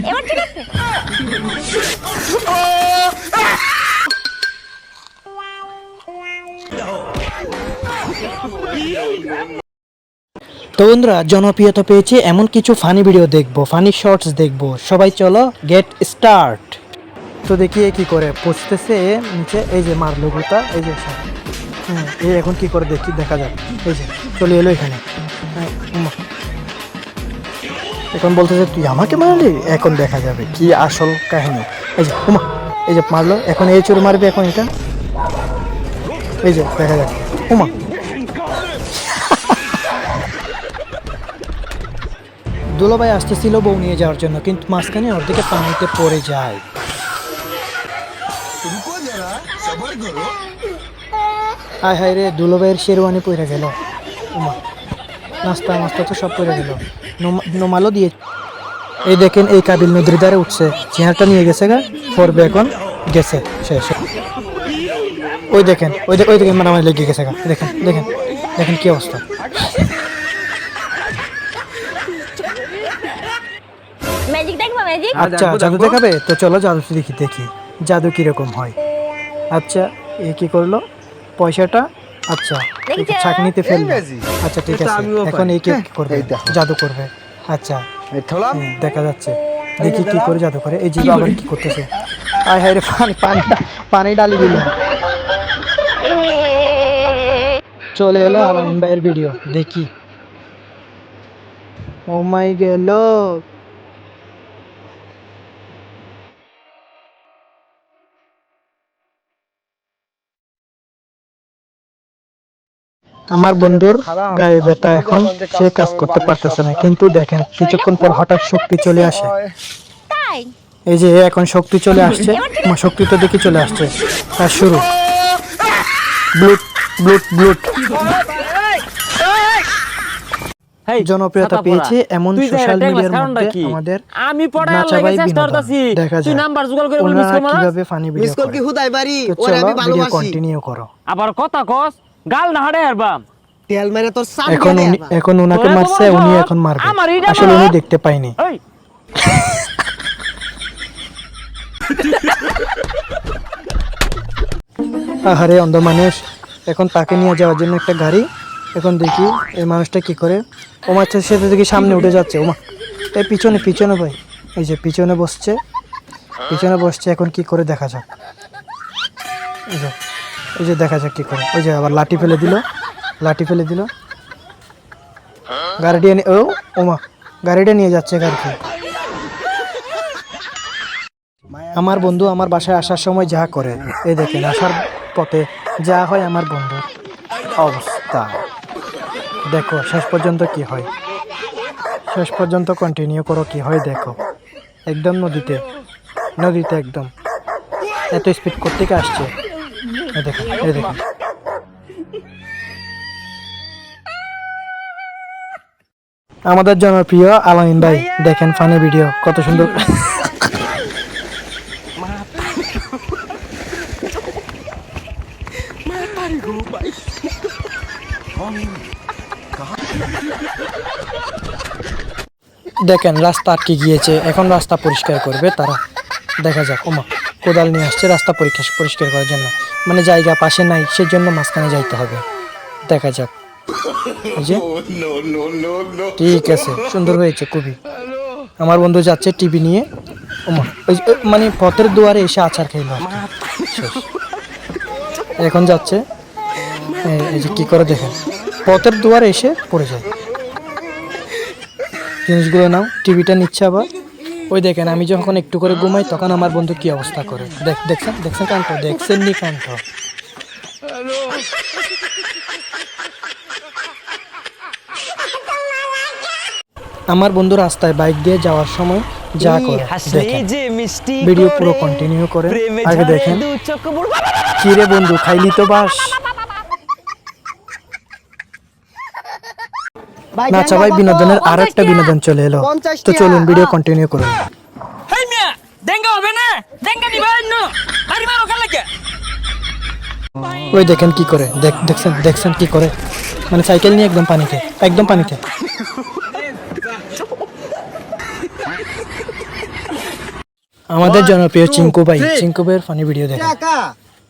এবার ঠিক আছে। তো বন্ধুরা, জনপ্রিয়তা পেয়েছে এমন কিছু ফানি ভিডিও দেখবো, ফানি শর্টস দেখবো। সবাই চলো গেট স্টার্ট। তো দেখি এ কি করে পৌঁছতেছে নিচে, এই যে মারলো গুতা, এই যে এই এখন কি করে দেখি, দেখা যাক। এই যে চলে এলো এখানে। এখন বলতেছে তুই আমাকে মারলি, এখন দেখা যাবে কি আসল কাহিনী। এই যে উমা, এই যে মারলো, এখন এই চোর মারবে, এখন এটা, এই যে দেখা যাক। উমা, দুলোভাই আসতেছিল বউ নিয়ে যাওয়ার জন্য, কিন্তু মাঝখানে ওর দিকে পানিতে পড়ে যায়। হায় হায় রে, দুলোভাইয়ের শেরওয়ানি পড়ে গেল। উমা, নাস্তা মাস্তা তো সব পড়ে গেল। নোমালও দিয়ে। এই দেখেন, এই কাবিল নদীর ধারে উঠছে, চেহারাটা নিয়ে গেছে গা, পড়বে এখন, গেছে শেষ। ওই দেখেন, ওই দেখেন মারামারি লেগে গেছে গা, দেখেন দেখেন দেখেন কি অবস্থা। ম্যাজিক দেখবা ম্যাজিক? আচ্ছা, জাদু দেখাবে, তো চলো জাদু দেখি জাদু কিরকম হয়। আচ্ছা, এ কি করলো, পয়সাটা, আচ্ছা ছাঁকনিতে ফেললো। আচ্ছা ঠিক আছে, এখন এই কি করবে, জাদু করবে। আচ্ছা দেখা যাচ্ছে, দেখি কি করে জাদু করে। এই যে আবার কি করতেছে, আয় হায় রে, পানি ডালি দিল। চলে এলো আলামিন ভাইয়ের ভিডিও, দেখি। ও মাই গেল। আমার বন্ধুর গায়ে ব্যথা, এখন সে কাজ করতে পারতেছে না, কিন্তু দেখেন কিছুক্ষণ পর হঠাৎ শক্তি চলে আসে। তাই এই যে এখন শক্তি চলে আসছে, শক্তি তো দেখি চলে আসছে। তার শুরু, ব্লুট ব্লুট ব্লুট। জনপ্রিয়তা পেয়েছে এমন সোশ্যাল মিডিয়ার মধ্যে আমাদের আমি পড়ার নাচা লাগি ভাই চেষ্টা বিনোদন করতেছি, দেখা তুই যায় নাম্বার জোগাড় করে বলবি ওনারা কিভাবে ফানি ভিডিও করে। কি হুদাই বাড়ি তো ওরে চলো আমি ভিডিও ভালোবাসি। কন্টিনিউ করো। আবার কথা কস, গাল না হাড়ে আরবাম। তেল মেরে তোর সামনে এখন ওনাকে তোরা মারছে, তো উনি বলো, এখন মারবে। আমার এইটা আসলে মারো। উনি দেখতে পাইনি। এই আহারে অন্ধ মানুষ, এখন তাকে নিয়ে যাওয়ার জন্য একটা গাড়ি। এখন দেখি এই মানুষটা কি করে। ও মাছের সাথে দেখি সামনে উঠে যাচ্ছে। ওমা, এই পিছনে পিছনে ভাই, এই যে পিছনে বসছে, পিছনে বসছে। এখন কি করে দেখা যাক, এই যে দেখা যাক কি করে। ওই যে আবার লাঠি ফেলে দিল, লাঠি ফেলে দিল। গাড়িটা নিয়ে, ও ওমা, গাড়িটা নিয়ে যাচ্ছে গাড়িতে। আমার বন্ধু আমার বাসায় আসার সময় যা করে, এই দেখেন আসার পথে যা হয় আমার বন্ধুর অবস্থা। দেখো শেষ পর্যন্ত কি হয়, শেষ পর্যন্ত কন্টিনিউ করো কি হয় দেখো। একদম নদীতে, নদীতে একদম এত স্পিড কোত্থেকে আসছে, এই দেখেন এই দেখেন। আমাদের জনপ্রিয় আলামিন ভাই, দেখেন ফানি ভিডিও কত সুন্দর। দেখেন রাস্তা আটকে গিয়েছে, এখন রাস্তা পরিষ্কার করবে তারা। দেখা যাক। ওমা, কোদাল নিয়ে আসছে রাস্তা পরিষ্কার করার জন্য, মানে জায়গা পাশে নাই, সেজন্য মাঝখানে যাইতে হবে। দেখা যাক। এই যে ঠিক আছে, সুন্দর হয়েছে খুবই। আমার বন্ধু যাচ্ছে টিভি নিয়ে। ওমা, ওই মানে পথের দুয়ারে এসে আচার খাইল। এখন যাচ্ছে, এই যে কি করে দেখেন, পথের দুয়ারে এসে পড়ে যায়। জিনিসগুলো নাও, টিভিটা নিচ্ছে আবার। ওই দেখেন আমি যখন একটু করে ঘুমাই তখন আমার বন্ধু কি অবস্থা করে। দেখছেন দেখছেন কাণ্ড, দেখছেন নি কাণ্ড। আমার বন্ধু রাস্তায় বাইক দিয়ে যাওয়ার সময় যা করে দেখেন। ভিডিও পুরো কন্টিনিউ করে, আগে দেখেন। কি রে বন্ধু, খাইলি তো বাস। নাচা ভাই বিনোদনের আর একটা বিনোদন চলে এলো, তো চলুন ভিডিও কন্টিনিউ করুন। হেই মিয়া, দেঙ্গা হবে না, দেঙ্গা দিবা না, বাড়ি মারো কাল লাগে। ওই দেখেন কি করে, দেখছেন কি করে, মানে সাইকেল নিয়ে একদম পানিতে, একদম পানিতে। আমাদের জনপ্রিয় চিঙ্কু ভাইয়ের ফানি ভিডিও দেখেন। কাকা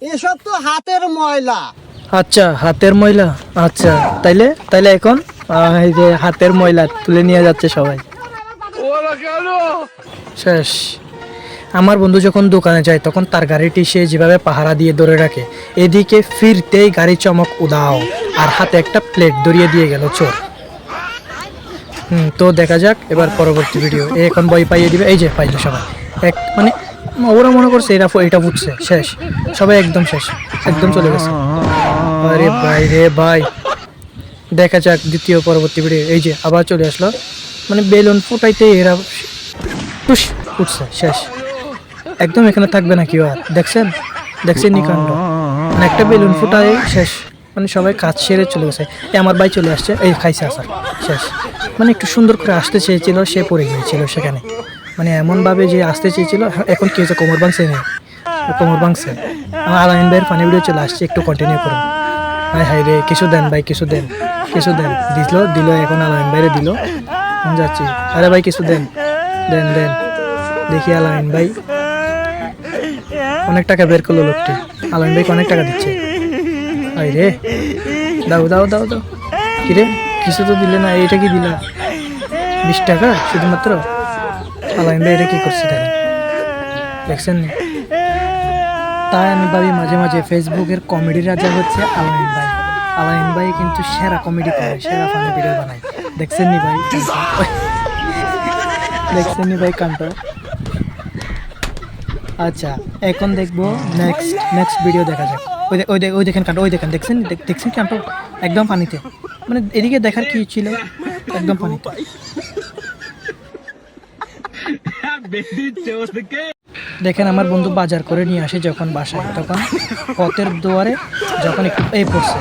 এসব তো হাতের ময়লা। আচ্ছা হাতের ময়লা, আচ্ছা তাইলে এখন এই যে হাতের ময়লা তুলে নিয়ে যাচ্ছে সবাই। শেষ। আমার বন্ধু যখন দোকানে যায় তখন তার গাড়িটি সে যেভাবে পাহারা দিয়ে ধরে রাখে, এদিকে ফিরতেই গাড়ি চমক উদাও আর হাতে একটা প্লেট ধরিয়ে দিয়ে গেল চোর। তো দেখা যাক এবার পরবর্তী ভিডিও। এখন বই পাইয়ে দিবে, এই যে পাইলো সবাই। মানে ওরা মনে করছে এটা ফুটছে, শেষ সবাই, একদম শেষ, একদম চলে গেছে। আরে ভাই রে ভাই, দেখা যাক দ্বিতীয় পরবর্তী ভিডিও। এই যে আবার চলে আসলো, মানে বেলুন ফুটাইতে এরা ফুটছে, শেষ, একদম এখানে থাকবে না কেউ আর। দেখছেন নি কাণ্ড, মানে একটা বেলুন ফুটাই শেষ, মানে সবাই কাজ সেরে চলে গেছে। আমার ভাই চলে আসছে, এই খাইছে আসার, শেষ। মানে একটু সুন্দর করে আসতে চেয়েছিল, সে পড়ে গিয়েছিল সেখানে, মানে এমনভাবে যে আসতে চেয়েছিল। এখন কি হয়েছে, কোমর ভাঙছে নেই, কোমর ভাঙছে। আমার আলামিন ভাইয়ের ফানি ভিডিও চলে আসছে, একটু কন্টিনিউ করুন। হাই রে, কিছু দেন ভাই, কিছু দেন দিল। এখন আলামিন ভাইরে দিল, আমি যাচ্ছি। আরে ভাই কিছু দেন। দেখি আলামিন ভাই অনেক টাকা বের করলো লোকটি। আলামিন ভাইকে অনেক টাকা দিচ্ছে। হাই রে, দাও কি রে, কিছু তো দিলে না। এইটা কি দিলা? 20 টাকা শুধুমাত্র। আলামিন ভাই এটা কি করছে দেখছেন? তাই আমি ভাবি মাঝে মাঝে ফেসবুকের কমেডি রাজা হচ্ছে আলামিন ভাই। আলামিন ভাই কিন্তু সেরা কমেডি করে, সেরা ফানি ভিডিও বানায়। দেখছেন নি ভাই কাণ্ড। আচ্ছা এখন দেখবো নেক্সট ভিডিও দেখা যাক। ওই দেখেন কাণ্ড, দেখছেন কাণ্ড, একদম পানিতে। মানে এদিকে দেখার কি ছিল, একদম পানিতে। দেখেন আমার বন্ধু বাজার করে নিয়ে আসে যখন বাসায়, তখন পথের দুয়ারে যখন একটু এই পড়ছে,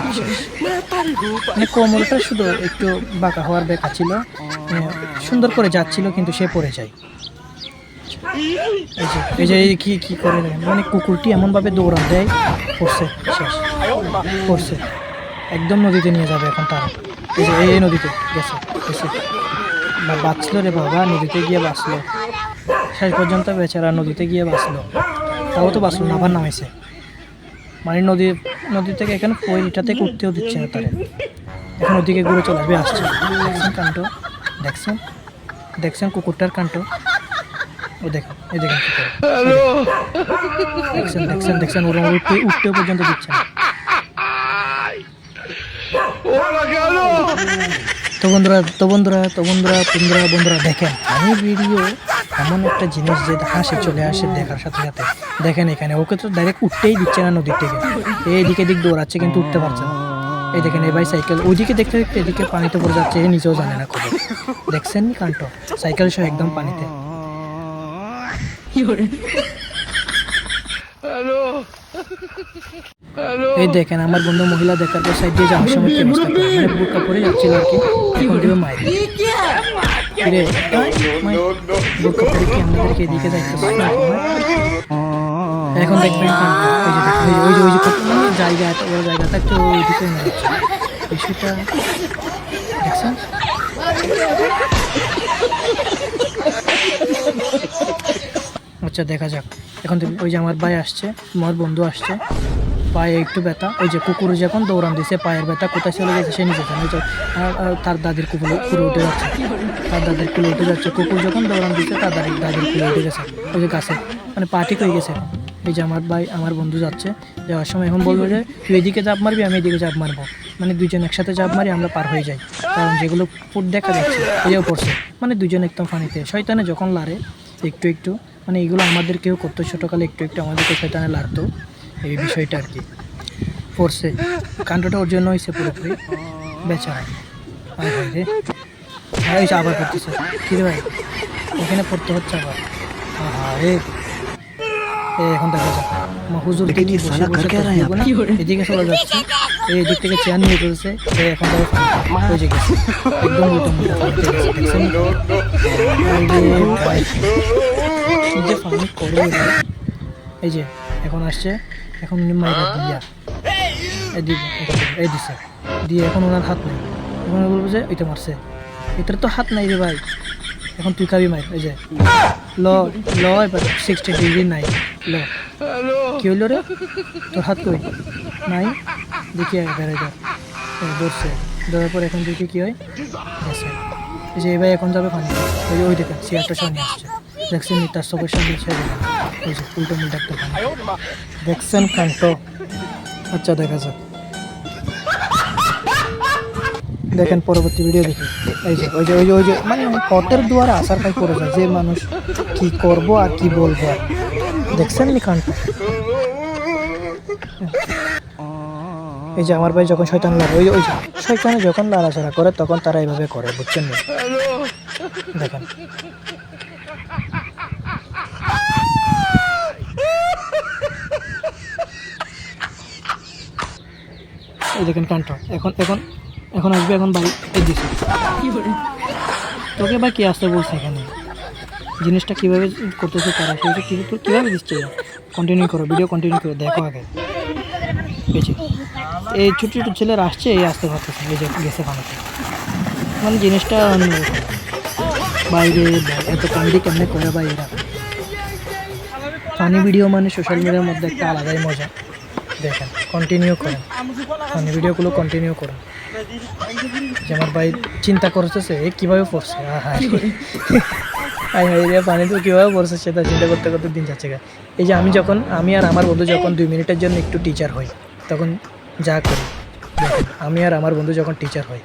মানে কোমরটা শুধু একটু বাঁকা হওয়ার বেকা ছিল, সুন্দর করে যাচ্ছিল কিন্তু সে পড়ে যায়। এই যে কি করে, মানে কুকুরটি এমনভাবে দৌড়ান দেয়, পড়ছে, শেষ, পড়ছে, একদম নদীতে নিয়ে যাবে এখন তারা। এই নদীতে গেছে বাঁচলো রে বাবা, নদীতে গিয়ে বাঁচলো, শেষ পর্যন্ত বেচারা নদীতে গিয়ে বাঁচলো। তাও তো বাঁচলো না, আবার নামাইছে। মানে নদী থেকে এখানে এটা থেকে উঠতেও দিচ্ছে না তারা, এখন ওদিকে ঘুরে চলে আসছে। দেখছেন কাণ্ড, দেখছেন কুকুরটার কাণ্ড। ও দেখেন, এই দেখেন কি করে, দেখছেন ওরা উঠতেও পর্যন্ত দিচ্ছে না। তো বন্ধুরা দেখেন, আমি ভিডিও এমন একটা জিনিস যে হাসি চলে আসে দেখার সাথে সাথে। দেখেন এখানে ওকে তো ডাইরেক্ট উঠতেই দিচ্ছে না নদীর থেকে, এইদিকে দৌড়াচ্ছে কিন্তু উঠতে পারছে না। এই দেখেন এই ভাই সাইকেল ওইদিকে দেখতে এদিকে পানিতে পড়ে যাচ্ছে, এ নিজেও জানে না খবর। দেখছেন নি কাণ্ড, সাইকেল সহ একদম পানিতে। এই দেখেন আমার বন্ধু মহিলা দেখার পর সাইড দিয়ে যাওয়ার সময় কি অবস্থা করে, মানে বুকা পরে যাচ্ছিল আর কি। এখন দিবে মায়ের বুকা পরে কি আমাদেরকে এদিকে যাইতেছে। এখন দেখবেন ওই যে জায়গাটা একটু ওইদিকে বিষয়টা দেখছেন। আচ্ছা দেখা যাক এখন। ওই যে আমার ভাই আসছে, আমার বন্ধু আসছে, পায়ে একটু ব্যথা। ওই যে কুকুর যখন দৌড়ান দিছে, পায়ের ব্যথা কোথায় চলে গেছে সে নিজে জানে। তার দাদির কুকুরে উঠে যাচ্ছে, কুকুর যখন দৌড়ান দিচ্ছে তার দাদির কুলে উঠে গেছে ওই যে গাছে, মানে পা ঠিক হয়ে গেছে। এই যে আমার বন্ধু যাচ্ছে, যাওয়ার সময় এখন বলবো যে তুই এদিকে চাপ মারবি, আমি এদিকে চাপ মারবো, মানে দুজন একসাথে চাপ মারি, আমরা পার হয়ে যাই। কারণ যেগুলো ফুট দেখা যাচ্ছে এও পড়ছে, মানে দুজন একদম পানিতে। শয়তানে যখন লাড়ে একটু, মানে এগুলো আমাদের কেউ করতো ছোটোকালে, একটু আমাদেরকে শয়তানে লাড়তো, এই বিষয়টা আর কি। পড়ছে কাণ্ডটা ওর জন্য হয়েছে পুরোপুরি, বেচারা। রে আবার পড়তেছে, কি রে ভাই এখানে পড়তে হচ্ছে আবার। রে এখন দেখা যাক হুজুর দিদি বসে না, এদিকে চলে যাচ্ছে, এই দিক থেকে চেয়ার নিয়ে চলছে। এখন বুঝে গেছে একদম এই যে এখন আসছে, এখন মাইরা দিয়া এই দিছে দিয়ে, এখন ওনার হাত নেই। এখন বলবো যে এটা মারছে, এটার তো হাত নাই রে ভাই, এখন তুই খাবি মাইর। এই যে ল ল এবার 60 ডিগ্রি নাই ল কি হইল রে তোর হাত কই নাই দেখি বেড়ে যা ধরছে ধরার পর এখন দেখি কি হয় গেছে এই যে এবার এখন যাবে পানি ওই দেখেন চেয়ারটা সামনে আসছে দেখছেন তার চোখের সামনে ওই যে উল্টো মুল্টো একটা পানি দেখছেন কান্ত আচ্ছা দেখা যাক দেখেন পরবর্তী ভিডিও দেখি ওই যে মানে পথের দুয়ারে আসার কাজ করে যায় যে মানুষ কি করব আর কি বলবো আর দেখছেন নি কান্ত এই যে আমার ভাই যখন শয়তান লাগে ওই যে শয়তানে যখন লড়াচড়া করে তখন তারা এইভাবে করে বুঝছেন না দেখেন এই দেখেন কান্ত এখন এখন এখন আসবে এখন বাড়ি এই দিছে তোকে বা কে আসতে বলছে এখানে জিনিসটা কীভাবে করতেছে তারা সেটা কীভাবে দিচ্ছে কন্টিনিউ করো ভিডিও কন্টিনিউ করো দেখো আগে এই ছোটো ছোটো ছেলেরা আসছে এই আসতে পারতেছে এই যে গেছে বানাতে মানে জিনিসটা বাইরে এত কমেডি কেমনে করে বা এরা ফানি ভিডিও মানে সোশ্যাল মিডিয়ার মধ্যে একটা আলাদাই মজা দেখেন কন্টিনিউ করেন ফানি ভিডিওগুলো কন্টিনিউ করুন যে আমার ভাই চিন্তা করতেছে এ কীভাবে পড়ছে হাই হাই রে পানি তো কীভাবে পড়ছে সেটা চিন্তা করতে করতে দিন যাচ্ছে গা এই যে আমি আর আমার বন্ধু যখন 2 মিনিটের জন্য একটু টিচার হই তখন যা করি আমি আর আমার বন্ধু যখন টিচার হই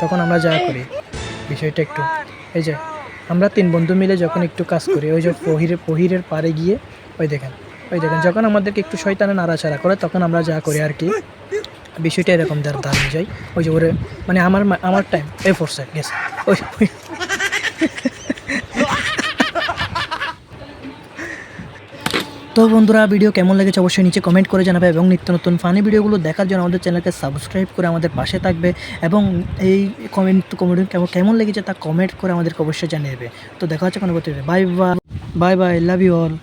তখন আমরা যা করি বিষয়টা একটু এই যে আমরা 3 বন্ধু মিলে যখন একটু কাজ করি ওই যে পহিরের পাড়ে গিয়ে ওই দেখেন যখন আমাদেরকে একটু শয়তানে নাড়াচাড়া করে তখন আমরা যা করি আর কি বিষয়টা এরকম দাঁড়িয়ে যাই ওই যে ওরে মানে আমার টাইম এই ফোর্সে গেছে ওই তো বন্ধুরা ভিডিও কেমন লেগেছে অবশ্যই নিচে কমেন্ট করে জানাবে এবং নিত্য নতুন ফানি ভিডিওগুলো দেখার জন্য আমাদের চ্যানেলকে সাবস্ক্রাইব করে আমাদের পাশে থাকবে এবং এই কমেন্ট কেমন লেগেছে তা কমেন্ট করে আমাদেরকে অবশ্যই জানিয়ে দেবে তো দেখা হচ্ছে কোনো bye bye love you all